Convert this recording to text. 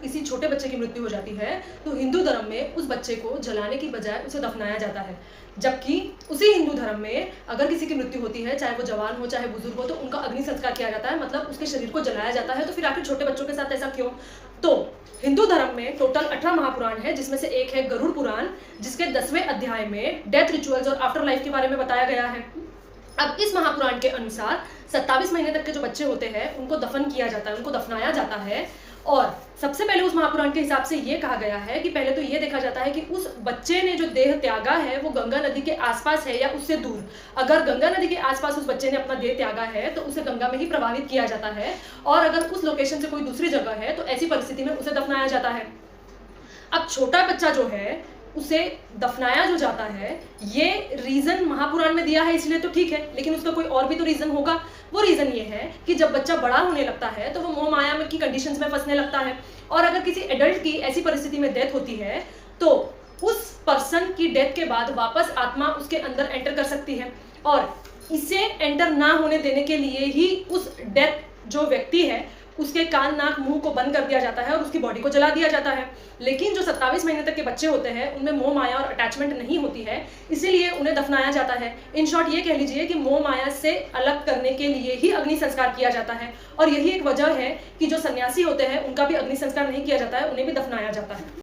किसी छोटे बच्चे की मृत्यु हो जाती है तो हिंदू धर्म में उस बच्चे को जलाने की बजाय उसे दफनाया जाता है। जबकि उसी हिंदू धर्म में अगर किसी की मृत्यु होती है, चाहे वो जवान हो चाहे बुजुर्ग हो, तो उनका अग्नि संस्कार किया जाता है, मतलब उसके शरीर को जलाया जाता है। तो फिर आखिर छोटे बच्चों के साथ ऐसा क्यों? तो हिंदू धर्म में टोटल 18 महापुराण है, जिसमें से एक है गरुड़ पुराण, जिसके 10वें अध्याय में डेथ रिचुअल्स और आफ्टर लाइफ के बारे में बताया गया है। अब इस महापुराण के अनुसार 27 महीने तक के जो बच्चे होते हैं उनको दफन किया जाता है, उनको दफनाया जाता है। और सबसे पहले उस महापुराण के हिसाब से ये कहा गया है कि पहले तो ये देखा जाता है कि उस बच्चे ने जो देह त्यागा है वो गंगा नदी के आसपास है या उससे दूर। अगर गंगा नदी के आसपास उस बच्चे ने अपना देह त्यागा है तो उसे गंगा में ही प्रवाहित किया जाता है, और अगर उस लोकेशन से कोई दूसरी जगह है तो ऐसी परिस्थिति में उसे दफनाया जाता है। अब छोटा बच्चा जो है उसे दफनाया जो जाता है, ये रीजन महापुराण में दिया है इसलिए तो ठीक है, लेकिन उसका कोई और भी तो रीजन होगा। वो रीजन ये है कि जब बच्चा बड़ा होने लगता है तो वो मोह माया में की कंडीशंस में फंसने लगता है, और अगर किसी एडल्ट की ऐसी परिस्थिति में डेथ होती है तो उस पर्सन की डेथ के बाद वापस आत्मा उसके अंदर एंटर कर सकती है, और इसे एंटर ना होने देने के लिए ही उस डेथ जो व्यक्ति है उसके कान नाक मुंह को बंद कर दिया जाता है और उसकी बॉडी को जला दिया जाता है। लेकिन जो 27 महीने तक के बच्चे होते हैं उनमें मोह माया और अटैचमेंट नहीं होती है, इसीलिए उन्हें दफनाया जाता है। इन शॉर्ट ये कह लीजिए कि मोह माया से अलग करने के लिए ही अग्नि संस्कार किया जाता है, और यही एक वजह है कि जो सन्यासी होते हैं उनका भी अग्नि संस्कार नहीं किया जाता है, उन्हें भी दफनाया जाता है।